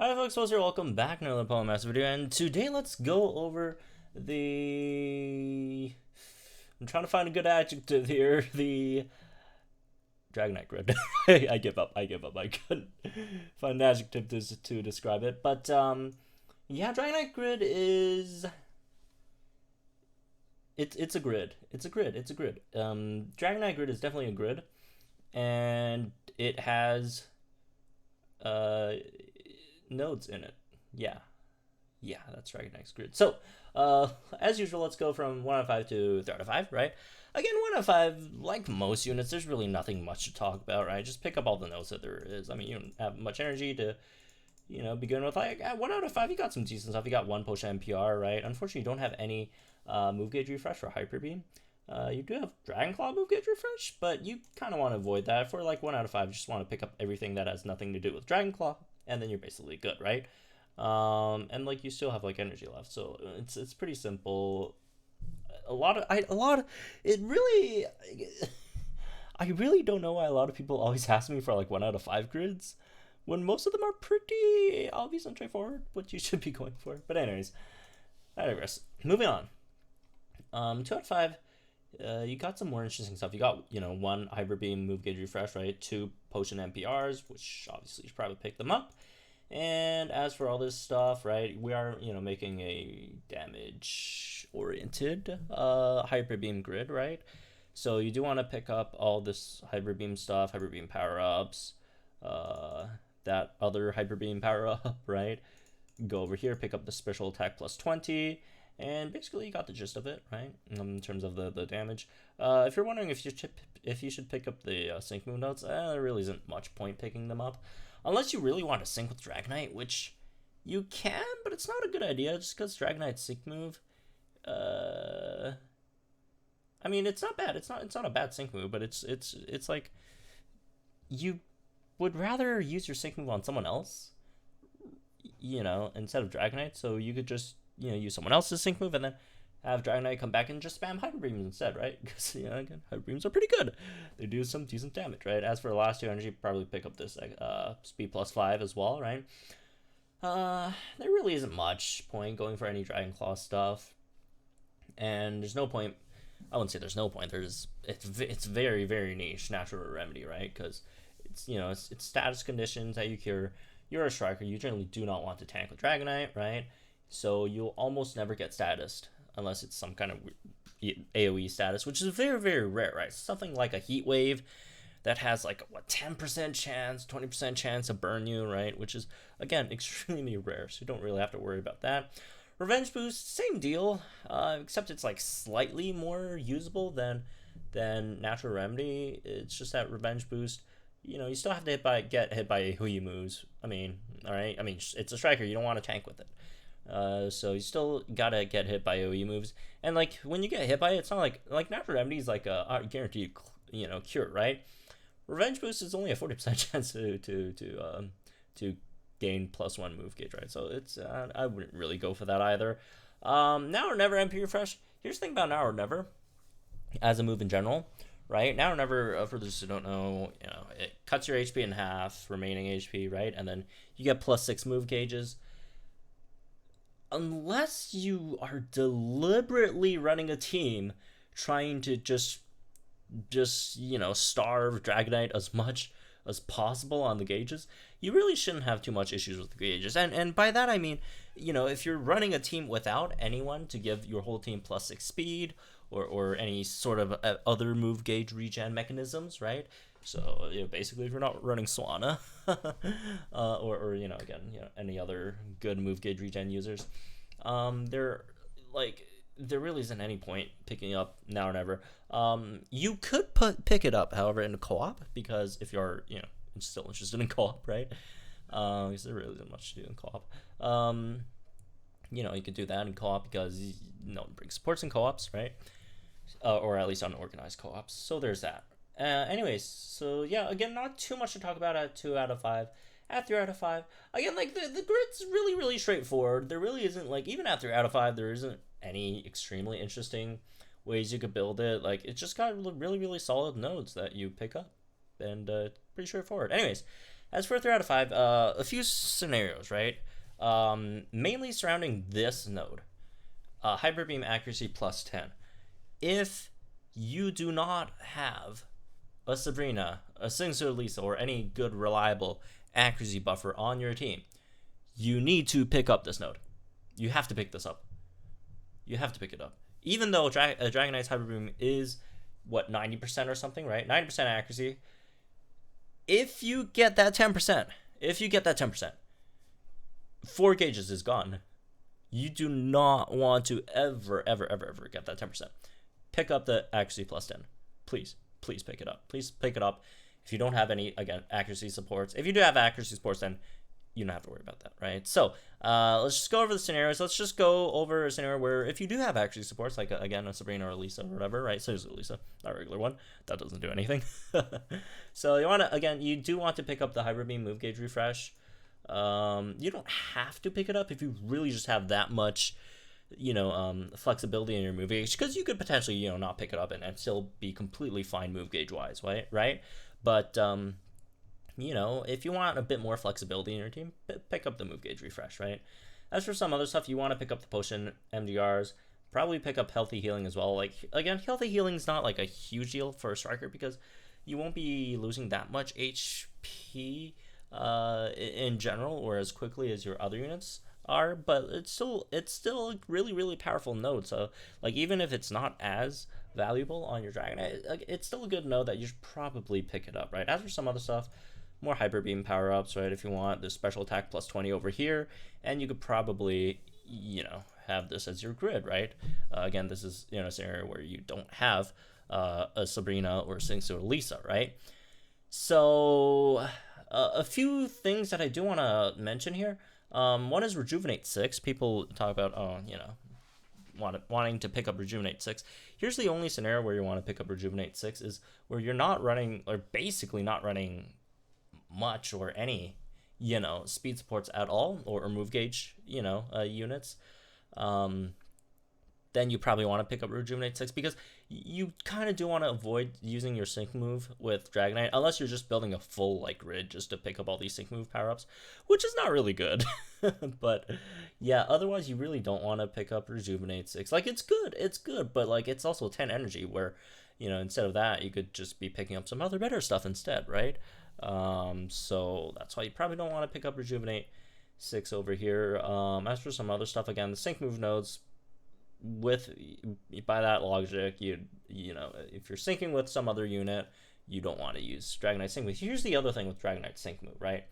Hi folks, here. Welcome back to another Poem Master video, and today let's go over the... I'm trying to find a good adjective here, the Dragonite grid. I give up, I couldn't find an adjective to describe it, but yeah, Dragonite grid is... It's a grid. Dragonite grid is definitely a grid, and it has nodes in it. Yeah, that's Dragonite's grid. So as usual, let's go from 1 out of 5 to 3 out of 5, right? Again, 1 out of 5, like most units, there's really nothing much to talk about, right? Just pick up all the nodes that there is. I mean, you don't have much energy to, begin with. Like, at 1 out of 5, you got some decent stuff. You got 1 potion NPR, right? Unfortunately, you don't have any move gauge refresh for Hyper Beam. You do have Dragon Claw move gauge refresh, but you kind of want to avoid that. For like 1 out of 5, you just want to pick up everything that has nothing to do with Dragon Claw, and then you're basically good, right? And like you still have like energy left, so it's pretty simple. It really, I really don't know why a lot of people always ask me for like 1 out of 5 grids, when most of them are pretty obvious and straightforward what you should be going for. But anyways, I digress. Moving on. 2 out of 5. You got some more interesting stuff. You got, 1 Hyper Beam move gauge refresh, right? 2 potion NPRs, which obviously you should probably pick them up. And as for all this stuff, right, we are, making a damage-oriented Hyper Beam grid, right? So you do want to pick up all this Hyper Beam stuff, Hyper Beam power-ups, that other Hyper Beam power-up, right? Go over here, pick up the special attack plus 20, and basically you got the gist of it, right, in terms of the damage. If you're wondering if you should pick up the sync move notes, there really isn't much point picking them up. Unless you really want to sync with Dragonite, which you can, but it's not a good idea just because Dragonite's sync move. I mean, it's not bad. It's not a bad sync move, but it's like you would rather use your sync move on someone else, instead of Dragonite. So you could just use someone else's sync move and then have Dragonite come back and just spam Hyper Beams instead, right? Because, again, Hyper Beams are pretty good. They do some decent damage, right? As for last 2 energy, probably pick up this speed plus 5 as well, right? There really isn't much point going for any Dragon Claw stuff. And there's no point, I wouldn't say there's no point, it's very, very niche Natural Remedy, right? Because it's, it's status conditions that you cure. You're a striker, you generally do not want to tank with Dragonite, right? So you'll almost never get statused, unless it's some kind of AoE status, which is very, very rare, right? Something like a Heat Wave that has like, 10% chance, 20% chance to burn you, right? Which is, again, extremely rare, so you don't really have to worry about that. Revenge Boost, same deal, except it's like slightly more usable than Natural Remedy. It's just that Revenge Boost, you still have to get hit by who you moves. I mean, alright? I mean, it's a striker, you don't want to tank with it. So you still gotta get hit by OE moves, and like when you get hit by it, it's not like Natural Remedy is like a guaranteed cure, right? Revenge Boost is only a 40% chance to gain +1 move gauge, right? So it's I wouldn't really go for that either. Now or never MP refresh. Here's the thing about now or never, as a move in general, right? Now or never, for those who don't know, it cuts your HP in half, remaining HP, right? And then you get +6 move gauges. Unless you are deliberately running a team trying to just starve Dragonite as much as possible on the gauges, you really shouldn't have too much issues with the gauges. And by that I mean, if you're running a team without anyone to give your whole team +6 speed or any sort of other move gauge regen mechanisms, right? So basically, if you're not running Swanna, or any other good move gauge regen users, there really isn't any point picking up now or never. You could pick it up, however, in co-op, because if you're still interested in co-op, right? Because there really isn't much to do in co-op. You could do that in co-op because no one brings supports in co-ops, right? Or at least unorganized co-ops. So there's that. Anyways, so yeah, again, not too much to talk about at 2 out of 5. At 3 out of 5, again, like the grid's really, really straightforward. There really isn't, like, even at 3 out of 5, there isn't any extremely interesting ways you could build it. Like, it's just got really, really solid nodes that you pick up, and pretty straightforward. Anyways, As for 3 out of 5, a few scenarios, right? Mainly surrounding this node. Hyper Beam accuracy plus 10. If you do not have a Sabrina, a Singsu Lisa, or any good reliable accuracy buffer on your team, you need to pick up this node. You have to pick this up. You have to pick it up. Even though Dragonite's Hyper Beam is, 90% or something, right? 90% accuracy. If you get that 10%, 4 gauges is gone. You do not want to ever get that 10%. Pick up the accuracy plus 10. Please pick it up. Please pick it up. If you don't have any, again, accuracy supports. If you do have accuracy supports, then you don't have to worry about that, right? So let's just go over the scenarios. Let's just go over a scenario where if you do have accuracy supports, like, again, a Sabrina or a Lisa or whatever, right? So there's a Lisa, not a regular one. That doesn't do anything. So you want to, again, you do want to pick up the Hyper Beam Move Gauge Refresh. You don't have to pick it up if you really just have that much, flexibility in your move gauge, because you could potentially, not pick it up and still be completely fine move gauge wise, right? But, if you want a bit more flexibility in your team, pick up the move gauge refresh, right? As for some other stuff, you want to pick up the potion MDRs, probably pick up healthy healing as well. Like, again, healthy healing is not like a huge deal for a striker because you won't be losing that much HP in general or as quickly as your other units are, but it's still a really powerful node. So, like, even if it's not as valuable on your Dragonite, it's still a good node that you should probably pick it up, right? As for some other stuff, more Hyper Beam power-ups, right? If you want, there's special attack plus 20 over here, and you could probably, have this as your grid, right? Again, this is, a scenario where you don't have a Sabrina or a Singsu or Lisa, right? So, a few things that I do want to mention here. One is Rejuvenate 6. People talk about, wanting to pick up Rejuvenate 6. Here's the only scenario where you want to pick up Rejuvenate 6 is where you're not running, or basically not running much or any, speed supports at all, or move gauge, units. Then you probably want to pick up Rejuvenate 6 because you kind of do want to avoid using your sync move with Dragonite, unless you're just building a full grid just to pick up all these sync move power-ups, which is not really good. But yeah, otherwise you really don't want to pick up Rejuvenate 6. Like, it's good, but like it's also 10 energy where, instead of that, you could just be picking up some other better stuff instead, right? So that's why you probably don't want to pick up Rejuvenate 6 over here. As for some other stuff, again, the sync move nodes, by that logic, if you're syncing with some other unit, you don't want to use Dragonite sync move. Here's the other thing with Dragonite sync move, right?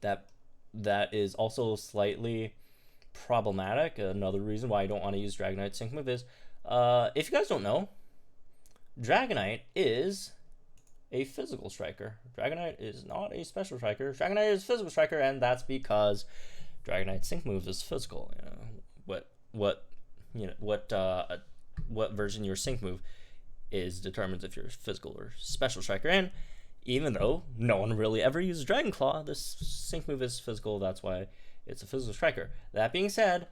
That is also slightly problematic. Another reason why I don't want to use Dragonite sync move is, if you guys don't know, Dragonite is a physical striker. Dragonite is not a special striker. Dragonite is a physical striker, and that's because Dragonite sync move is physical. What version your sync move is determines if you're physical or special striker. And even though no one really ever uses Dragon Claw, this sync move is physical. That's why it's a physical striker. That being said,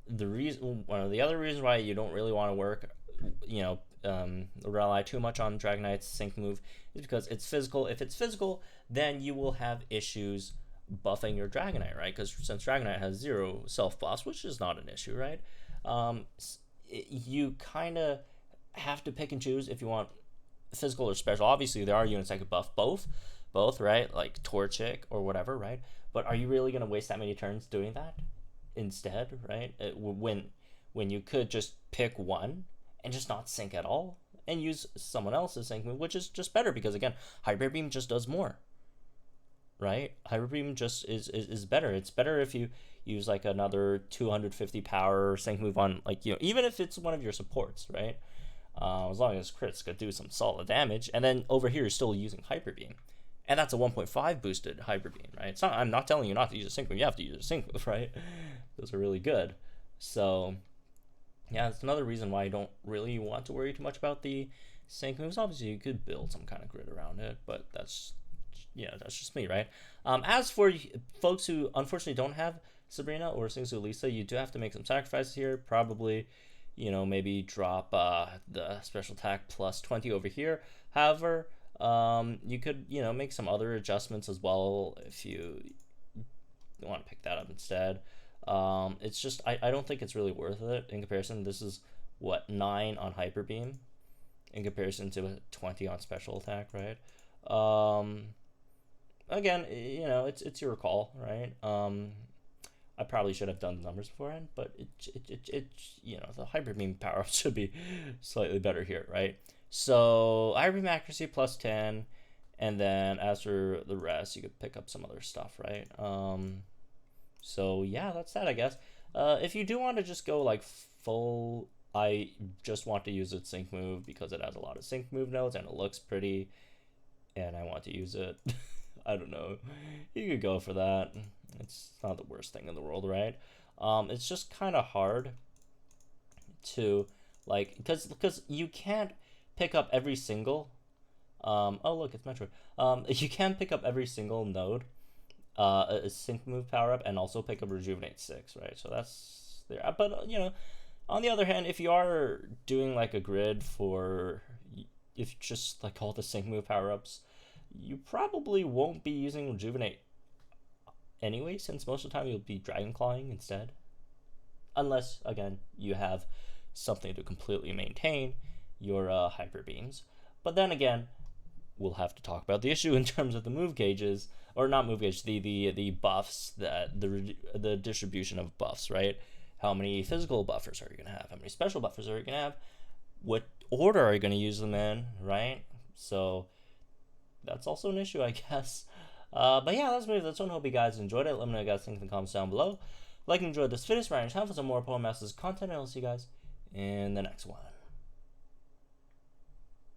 one of the other reasons why you don't really want to work, rely too much on Dragonite's sync move is because it's physical. If it's physical, then you will have issues buffing your Dragonite, right? Because since Dragonite has 0 self buffs, which is not an issue, right? You kind of have to pick and choose if you want physical or special. Obviously, there are units that could buff both, right? Like Torchic or whatever, right? But are you really going to waste that many turns doing that instead, right? When you could just pick one and just not sync at all and use someone else's sync move, which is just better because, again, Hyper Beam just does more, right? Hyper Beam just is better. It's better if you use like another 250 power sync move on, even if it's one of your supports, right? As long as crits could do some solid damage. And then over here, you're still using Hyper Beam. And that's a 1.5 boosted Hyper Beam, right? I'm not telling you not to use a sync move. You have to use a sync move, right? Those are really good. So, yeah, it's another reason why I don't really want to worry too much about the sync moves. Obviously, you could build some kind of grid around it, but that's just me, right? As for folks who unfortunately don't have Sabrina or Singsu Lisa, you do have to make some sacrifices here. Probably, maybe drop the special attack plus 20 over here. However, You could, you know, make some other adjustments as well if you want to pick that up instead. It's just, I don't think it's really worth it in comparison. This is what, 9 on Hyper Beam in comparison to 20 on Special Attack, right? Again, you know, it's your call, right? I probably should have done the numbers beforehand, but it you know, the Hyper Beam power up should be slightly better here, right? So Hyper Beam accuracy plus 10, and then as for the rest, you could pick up some other stuff, right? So yeah, that's that, I guess. If you do want to just go like full, I just want to use its sync move because it has a lot of sync move nodes and it looks pretty, and I want to use it. I don't know. You could go for that. It's not the worst thing in the world, right? It's just kind of hard to like, because you can't pick up every single. Oh look, it's Metroid. You can't pick up every single node, a sync move power up, and also pick up Rejuvenate 6, right? So that's there. But you know, on the other hand, if you are doing like a grid for, if just like all the sync move power ups, you probably won't be using Rejuvenate anyway, since most of the time you'll be Dragon Clawing instead. Unless, again, you have something to completely maintain your Hyper Beams. But then again, we'll have to talk about the issue in terms of the move gauges, or not move gauges, the buffs, that the distribution of buffs, right? How many physical buffers are you going to have? How many special buffers are you going to have? What order are you going to use them in, right? So that's also an issue, I guess. But yeah, that's it. That's one. Hope you guys enjoyed it. Let me know what you guys think in the comments down below. Like and enjoyed this video, subscribe for some more Poem Masters content, and I'll see you guys in the next one.